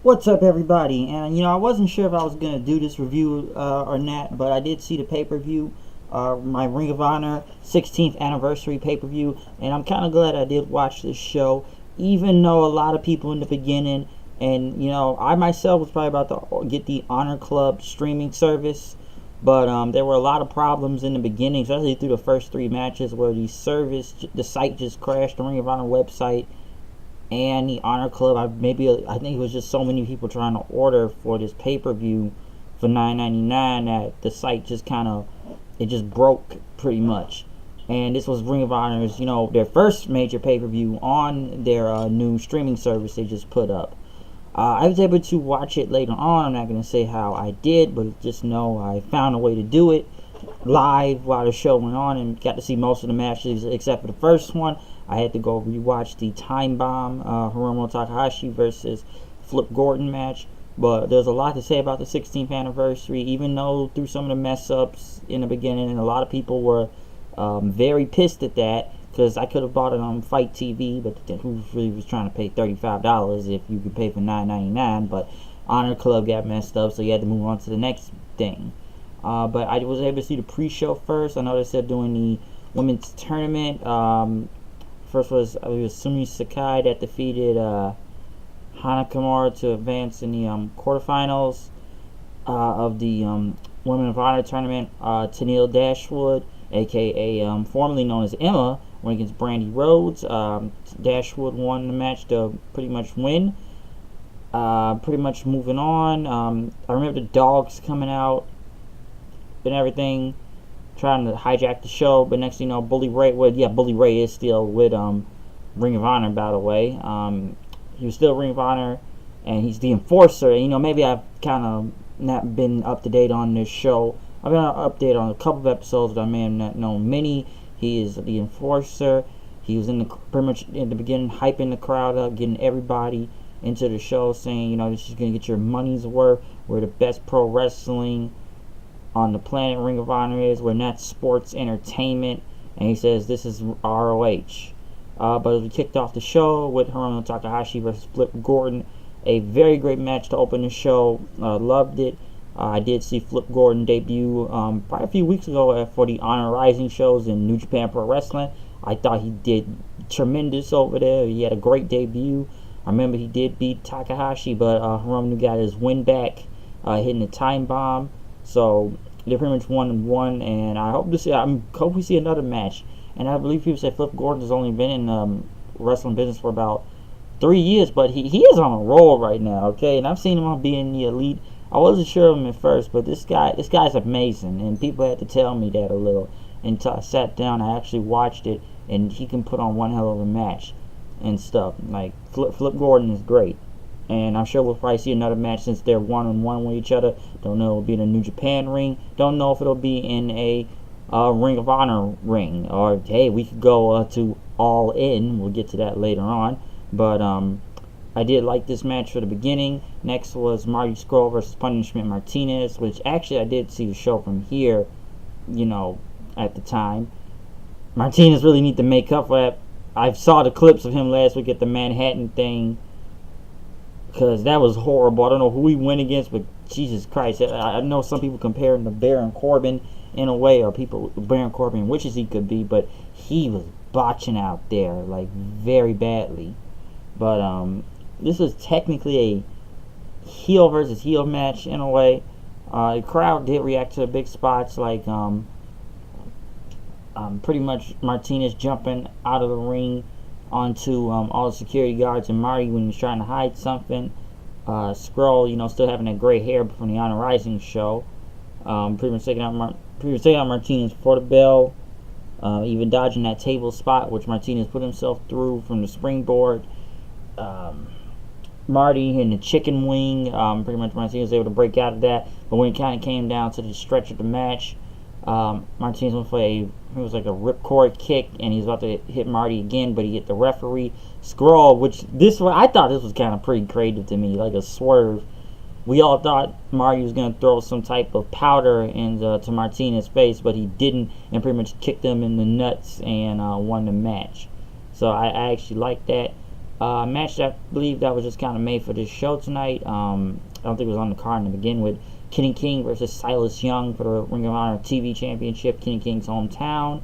What's up, everybody? And I wasn't sure if I was gonna do this review or not, but I did see the pay-per-view, my Ring of Honor 16th anniversary pay-per-view, and I'm kind of glad I did watch this show, even though a lot of people in the beginning, and I myself was probably about to get the Honor Club streaming service, but there were a lot of problems in the beginning, especially through the first three matches, where the site just crashed, the Ring of Honor website and the Honor Club. I think it was just so many people trying to order for this pay per view for $9.99 that the site just it just broke pretty much. And this was Ring of Honor's, their first major pay per view on their new streaming service they just put up. I was able to watch it later on. I'm not going to say how I did, but just know I found a way to do it live while the show went on and got to see most of the matches except for the first one. I had to go rewatch the Time Bomb Hiromu Takahashi versus Flip Gordon match. But there's a lot to say about the 16th anniversary, even though through some of the mess ups in the beginning, and a lot of people were very pissed at that because I could have bought it on Fight TV, but who really was trying to pay $35 if you could pay for $9.99? But Honor Club got messed up, so you had to move on to the next thing. But I was able to see the pre-show first. I know they said doing the women's tournament. First was Sumi Sakai that defeated Hana Kimura to advance in the quarterfinals of the Women of Honor tournament. Tennille Dashwood, aka formerly known as Emma, went against Brandy Rhodes. Dashwood won the match to pretty much win. Pretty much moving on. I remember the dogs coming out and everything, trying to hijack the show, but next thing you know, Bully Ray is still with Ring of Honor, by the way. He was still Ring of Honor, and he's the enforcer. And, maybe I've kind of not been up to date on this show. I've been up to date on a couple of episodes, but I may have not known many. He is the enforcer. He was pretty much in the beginning, hyping the crowd up, getting everybody into the show, saying, this is gonna get your money's worth. We're the best pro wrestling on the planet. Ring of Honor is. We're not sports entertainment. And he says this is ROH. But we kicked off the show with Hiromu Takahashi versus Flip Gordon. A very great match to open the show. Loved it. I did see Flip Gordon debut probably a few weeks ago for the Honor Rising shows in New Japan Pro Wrestling. I thought he did tremendous over there. He had a great debut. I remember he did beat Takahashi, but Hiromu got his win back, hitting the Time Bomb. So they're pretty much 1-1, and I hope we see another match. And I believe people say Flip Gordon has only been in wrestling business for about 3 years, but he is on a roll right now. Okay, and I've seen him being the elite. I wasn't sure of him at first, but this guy's amazing, and people had to tell me that a little. Until I sat down, I actually watched it, and he can put on one hell of a match and stuff. Like Flip Gordon is great. And I'm sure we'll probably see another match since they're 1-on-1 with each other. Don't know if it'll be in a New Japan ring. Don't know if it'll be in a Ring of Honor ring. Or, hey, we could go to All In. We'll get to that later on. But I did like this match for the beginning. Next was Marty Scurll versus Punishment Martinez, which actually I did see the show from here, at the time. Martinez really need to make up for that. I saw the clips of him last week at the Manhattan thing, because that was horrible. I don't know who he went against, but Jesus Christ. I know some people compare him to Baron Corbin in a way, or Baron Corbin wishes he could be, but he was botching out there, like, very badly. But this was technically a heel versus heel match in a way. The crowd did react to the big spots, like pretty much Martinez jumping out of the ring onto all the security guards, and Marty when he was trying to hide something. Scurll, still having that gray hair from the Honor Rising show. Pretty much taking out Martinez for the bell. Even dodging that table spot, which Martinez put himself through from the springboard. Marty in the chicken wing. Pretty much Martinez was able to break out of that. But when it kind of came down to the stretch of the match, Martinez went for it was like a ripcord kick, and he was about to hit Marty again, but he hit the referee. Scurll, I thought this was kind of pretty creative to me, like a swerve. We all thought Marty was going to throw some type of powder to Martinez's face, but he didn't, and pretty much kicked him in the nuts and won the match. So I actually like that. Match that I believe that was just kind of made for this show tonight. I don't think it was on the card to begin with. Kenny King versus Silas Young for the Ring of Honor TV Championship, Kenny King's hometown.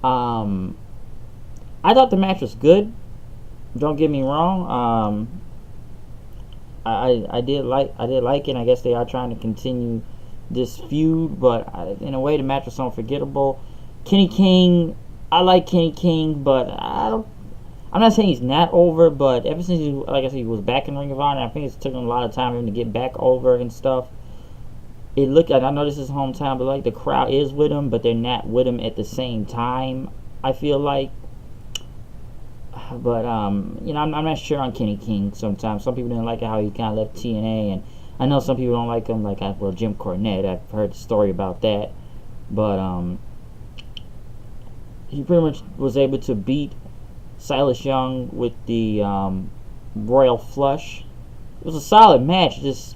I thought the match was good. Don't get me wrong. I did like it. I guess they are trying to continue this feud, but in a way, the match was so unforgettable. Kenny King, I like Kenny King, but I'm not saying he's not over, but ever since like I said, he was back in Ring of Honor, I think it's taken a lot of time for him to get back over and stuff. It looked like, I know this is his hometown, but like the crowd is with him, but they're not with him at the same time, I feel like. But I'm not sure on Kenny King sometimes. Some people didn't like how he kind of left TNA, and I know some people don't like him, like Jim Cornette. I've heard the story about that, but he pretty much was able to beat Silas Young with the Royal Flush. It was a solid match. Just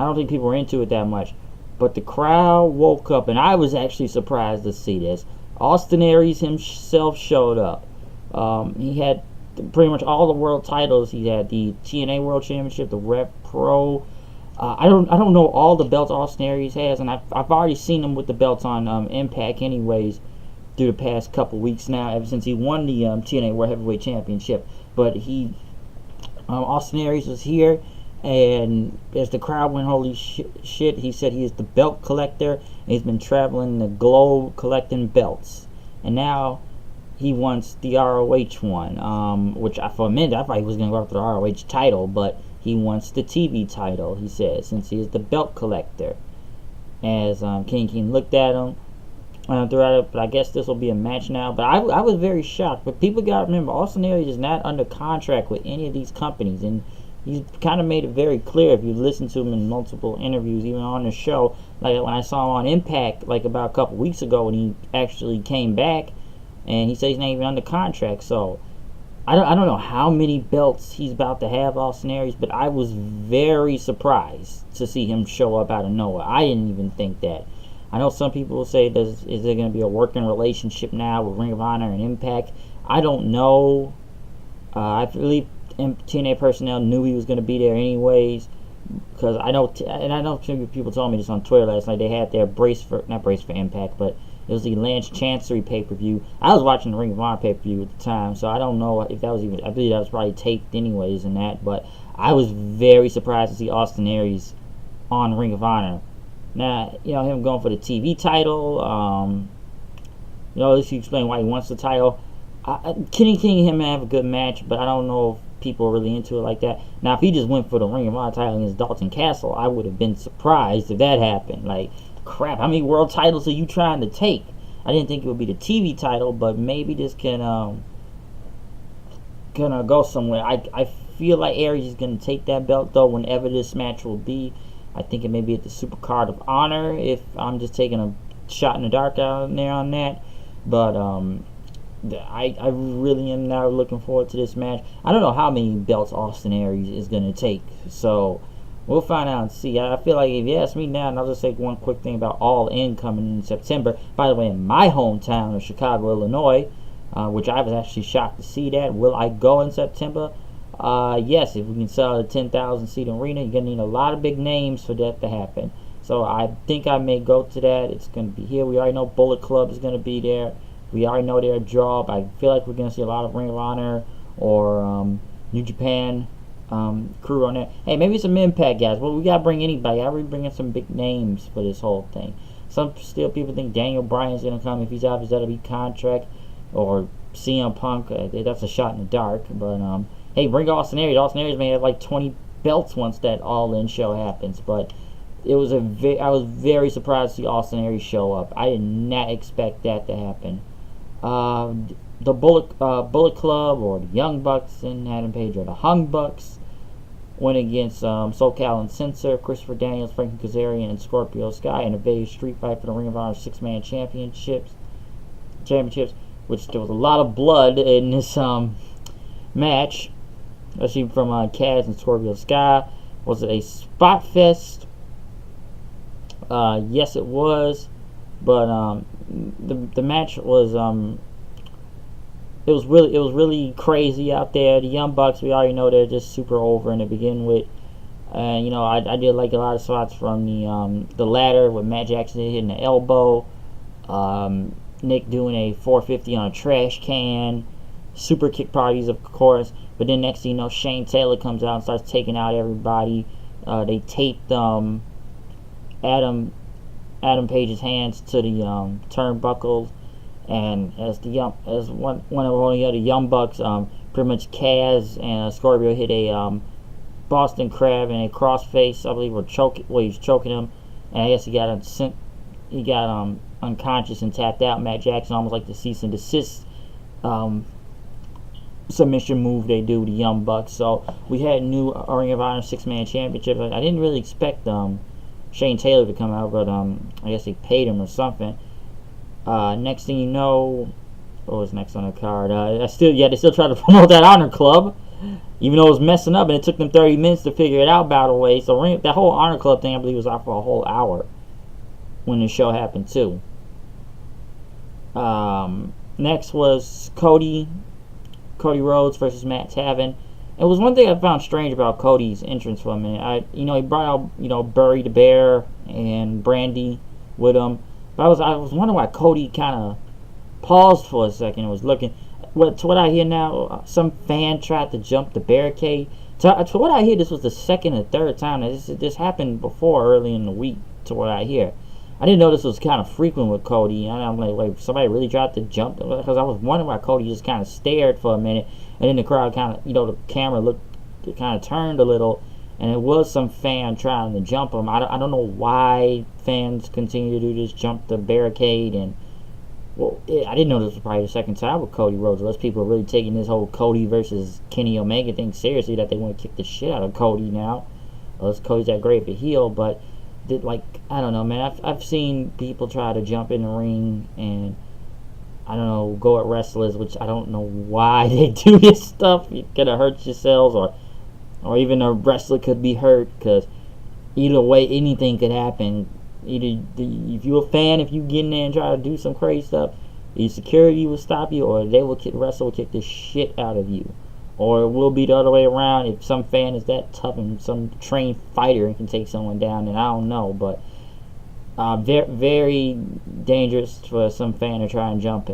I don't think people were into it that much, but the crowd woke up, and I was actually surprised to see this. Austin Aries himself showed up. He had pretty much all the world titles. He had the TNA World Championship, the Rev Pro. I don't know all the belts Austin Aries has, and I've already seen him with the belts on Impact anyways through the past couple weeks now, ever since he won the TNA World Heavyweight Championship. But Austin Aries was here, and as the crowd went holy shit, he said he is the belt collector, and he's been traveling the globe collecting belts, and now he wants the ROH one, which for a minute I thought he was going to go after the ROH title, but he wants the TV title, he said, since he is the belt collector. As King King looked at him, throughout it, but I guess this will be a match now. But I was very shocked. But people got to remember, Austin Aries is not under contract with any of these companies, and he's kind of made it very clear if you listen to him in multiple interviews, even on the show. Like when I saw him on Impact, like about a couple weeks ago, when he actually came back, and he said he's not even under contract. So I don't know how many belts he's about to have, Austin Aries, but I was very surprised to see him show up out of nowhere. I didn't even think that. I know some people will say, is there going to be a working relationship now with Ring of Honor and Impact? I don't know. I believe TNA personnel knew he was going to be there anyways, because I know people told me this on Twitter last night. They had their not brace for Impact, but it was the Lance Chancery pay-per-view. I was watching the Ring of Honor pay-per-view at the time, so I don't know if that was even, I believe that was probably taped anyways and that, but I was very surprised to see Austin Aries on Ring of Honor. Now, him going for the TV title, let's explain why he wants the title. Kenny King and him have a good match, but I don't know if people are really into it like that. Now, if he just went for the Ring of Honor title against Dalton Castle, I would have been surprised if that happened. Like, crap, how many world titles are you trying to take? I didn't think it would be the TV title, but maybe this can gonna go somewhere. I feel like Aries is gonna take that belt though, whenever this match will be. I think it may be at the Super Card of Honor, if I'm just taking a shot in the dark out there on that. But I really am now looking forward to this match. I don't know how many belts Austin Aries is gonna take, so we'll find out and see. I feel like if you ask me now, and I'll just say one quick thing about All In coming in September. By the way, in my hometown of Chicago, Illinois, which I was actually shocked to see that. Will I go in September? Yes, if we can sell a 10,000 seat arena, you're going to need a lot of big names for that to happen. So I think I may go to that. It's going to be here. We already know Bullet Club is going to be there. We already know their job. I feel like we're going to see a lot of Ring of Honor or New Japan crew on there. Hey, maybe some Impact guys. Well, we got to bring anybody. I really bring in some big names for this whole thing. Some still people think Daniel Bryan's going to come if he's out of his WWE contract, or CM Punk. That's a shot in the dark. But hey, bring Austin Aries. Austin Aries may have like 20 belts once that All-In show happens. But I was very surprised to see Austin Aries show up. I did not expect that to happen. The Bullet Club, or the Young Bucks and Adam Page, or the Hung Bucks, went against SoCal and Censor, Christopher Daniels, Frankie Kazarian, and Scorpio Sky in a Vegas street fight for the Ring of Honor six-man championships, which there was a lot of blood in this match, especially from Kaz and Scorpio Sky. Was it a spot fest? Yes, it was, but the match was it was really crazy out there. The Young Bucks, we already know they're just super over and to begin with. And I did like a lot of spots from the ladder with Matt Jackson hitting the elbow, Nick doing a 450 on a trash can, super kick parties of course. But then next thing you know, Shane Taylor comes out and starts taking out everybody. They taped Adam Page's hands to the turnbuckles, and as one of the other Young Bucks, pretty much Kaz and Scorpio hit a Boston Crab and a crossface, I believe, he was choking him, and I guess he got unconscious and tapped out. Matt Jackson, almost like the cease and desist submission move they do, the Young Bucks. So we had a new Ring of Honor 6-man championship. I didn't really expect Shane Taylor to come out, but I guess they paid him or something. Next thing you know, what was next on the card? They still tried to promote that Honor Club, even though it was messing up, and it took them 30 minutes to figure it out, by the way. So that whole Honor Club thing, I believe, was out for a whole hour when the show happened too. Next was Cody Rhodes versus Matt Taven. It was one thing I found strange about Cody's entrance for a minute. He brought out Bury the Bear and Brandy with him, but I was wondering why Cody kind of paused for a second and was looking. To what I hear now, some fan tried to jump the barricade. To what I hear, this was the second or third time that this happened before early in the week. To what I hear, I didn't know this was kind of frequent with Cody. And I'm like, wait, somebody really tried to jump? Because I was wondering why Cody just kind of stared for a minute, and then the crowd kind of, the camera kind of turned a little, and it was some fan trying to jump him. I don't know why fans continue to do this, jump the barricade, and I didn't know this was probably the second time with Cody Rhodes. Unless people are really taking this whole Cody versus Kenny Omega thing seriously, that they want to kick the shit out of Cody now. Unless Cody's that great of a heel, but I don't know, man. I've seen people try to jump in the ring and I don't know, go at wrestlers, which I don't know why they do this stuff. You're gonna hurt yourselves, or even a wrestler could be hurt, because either way, anything could happen. Either if you're a fan, if you get in there and try to do some crazy stuff, the security will stop you, or wrestler will kick the shit out of you. Or it will be the other way around. If some fan is that tough and some trained fighter and can take someone down, then I don't know. But very, very dangerous for some fan to try to jump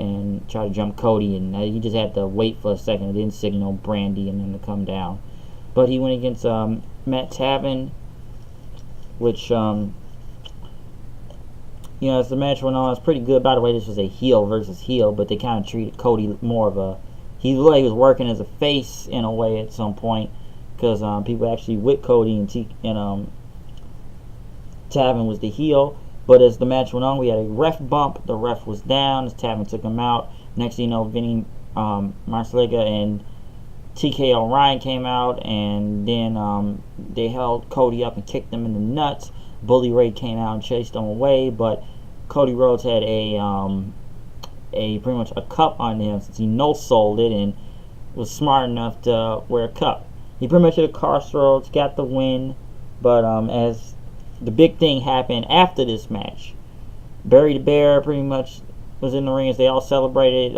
Cody, and he just had to wait for a second. It didn't signal Brandy and then to come down. But he went against Matt Taven, which as the match went on, it was pretty good. By the way, this was a heel versus heel, but they kind of treated Cody more of a... He looked like he was working as a face in a way at some point, because people actually with Cody and Taven was the heel. But as the match went on, we had a ref bump. The ref was down as Taven took him out. Next thing you know, Vinny Marsaliga and TK O'Ryan came out, and then they held Cody up and kicked him in the nuts. Bully Ray came out and chased him away, but Cody Rhodes had pretty much a cup on him, since he no-sold it and was smart enough to wear a cup. He pretty much hit a crossroads, got the win, but as the big thing happened after this match, Bury the Bear pretty much was in the ring as they all celebrated.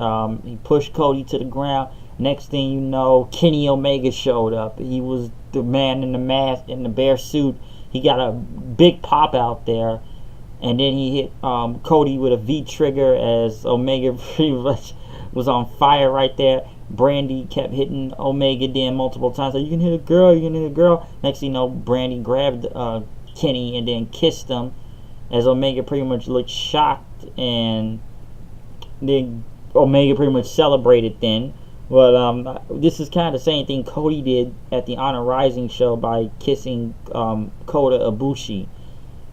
He pushed Cody to the ground. Next thing you know, Kenny Omega showed up. He was the man in the mask, in the bear suit. He got a big pop out there, and then he hit Cody with a V-trigger as Omega pretty much was on fire right there. Brandy kept hitting Omega then multiple times. Like, you can hit a girl, you can hit a girl. Next thing you know, Brandy grabbed Kenny and then kissed him, as Omega pretty much looked shocked, and then Omega pretty much celebrated then. But this is kind of the same thing Cody did at the Honor Rising show by kissing Kota Ibushi.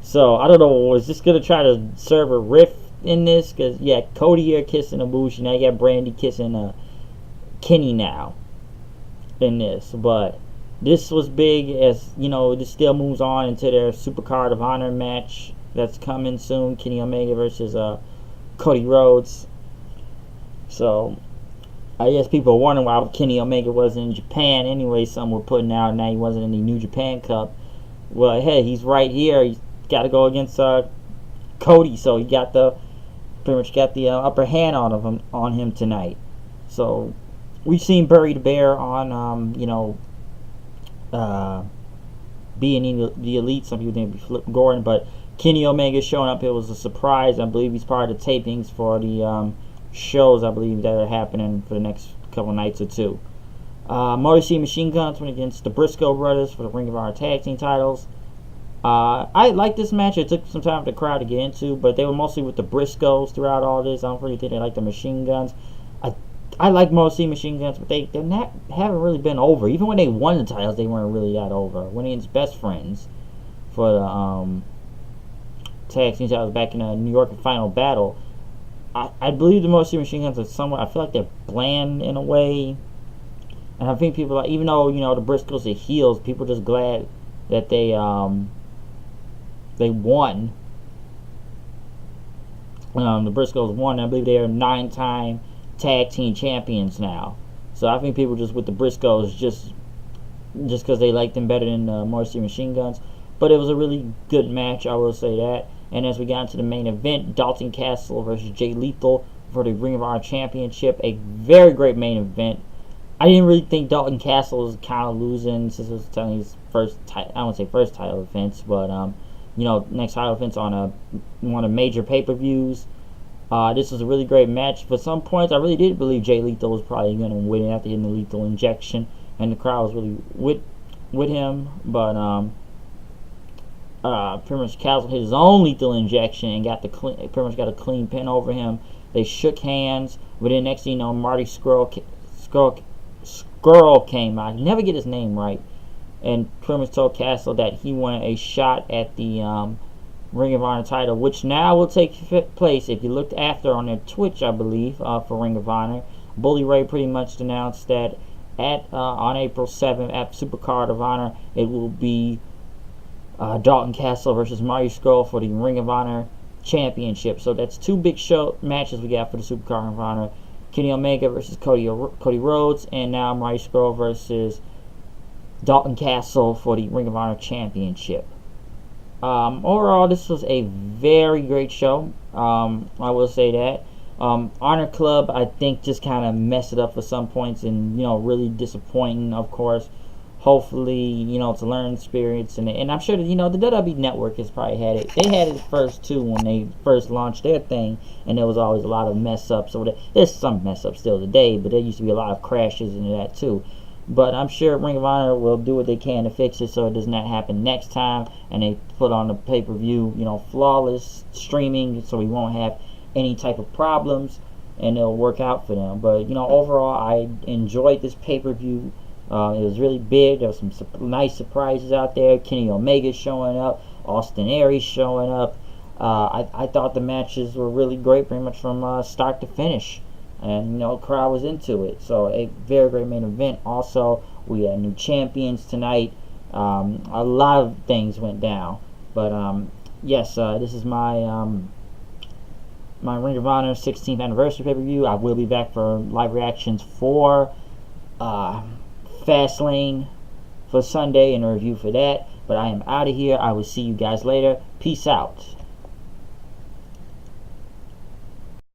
So, I don't know, was this going to try to serve a riff in this? Because, yeah, Cody here kissing Ibushi. Now you got Brandy kissing Kenny now in this. But this was big, as, this still moves on into their Supercard of Honor match that's coming soon. Kenny Omega versus Cody Rhodes. So, I guess people are wondering why Kenny Omega wasn't in Japan anyway. Some were putting out, now he wasn't in the New Japan Cup. Well, hey, he's right here. He's got to go against Cody, so he pretty much got the upper hand on him tonight. So we've seen Bury the Bear on, being the Elite. Some people think it'd be Flip Gordon, but Kenny Omega showing up. It was a surprise. I believe he's part of the tapings for the shows, I believe, that are happening for the next couple nights or two. Motor City Machine Guns went against the Briscoe Brothers for the Ring of Honor Tag Team titles. I like this match. It took some time for the crowd to get into, but they were mostly with the Briscoes throughout all this. I don't really think they like the Machine Guns. I like Motor City Machine Guns, but haven't really been over. Even when they won the titles, they weren't really that over. Winning his best friends for the tag team titles back in the New York Final Battle. I believe the Motor City Machine Guns are somewhat. I feel like they're bland in a way, and I think people like, even though the Briscoes are heels, people are just glad that they won. The Briscoes won. I believe they are 9-time tag team champions now. So I think people just with the Briscoes just because they like them better than the Motor City Machine Guns. But it was a really good match, I will say that. And as we got into the main event, Dalton Castle versus Jay Lethal for the Ring of Honor Championship, a very great main event. I didn't really think Dalton Castle was kind of losing since it was telling his first I won't say first title defense, but next title defense on one of major pay-per-views. This was a really great match. For some points, I really did believe Jay Lethal was probably going to win it after getting the lethal injection, and the crowd was really with him. But pretty much Castle hit his own lethal injection and pretty much got a clean pin over him. They shook hands, but then next thing you know, Marty Scurll came out. He never get his name right, and pretty much told Castle that he wanted a shot at the Ring of Honor title, which now will take place. If you looked after on their Twitch, I believe, for Ring of Honor, Bully Ray pretty much announced that on April 7th at Supercard of Honor, it will be Dalton Castle versus Marty Scurll for the Ring of Honor Championship. So that's two big show matches we got for the Supercard of Honor. Kenny Omega versus Cody Rhodes, and now Marty Scurll versus Dalton Castle for the Ring of Honor Championship. Overall, this was a very great show. I will say that. Honor Club, I think, just kind of messed it up for some points, and really disappointing, of course. Hopefully, it's a learning experience, and I'm sure that the WWE Network has probably had it. They had it first too when they first launched their thing, and there was always a lot of mess ups. So there's some mess ups still today, but there used to be a lot of crashes into that too. But I'm sure Ring of Honor will do what they can to fix it so it does not happen next time, and they put on the pay-per-view, flawless streaming, so we won't have any type of problems, and it'll work out for them. But overall, I enjoyed this pay-per-view. It was really big. There were some nice surprises out there. Kenny Omega showing up, Austin Aries showing up. I thought the matches were really great, pretty much from start to finish. And the crowd was into it. So a very great main event. Also, we had new champions tonight. A lot of things went down. But yes, this is my my Ring of Honor 16th anniversary pay-per-view. I will be back for live reactions for Fastlane for Sunday and a review for that. But I am out of here. I will see you guys later. Peace out.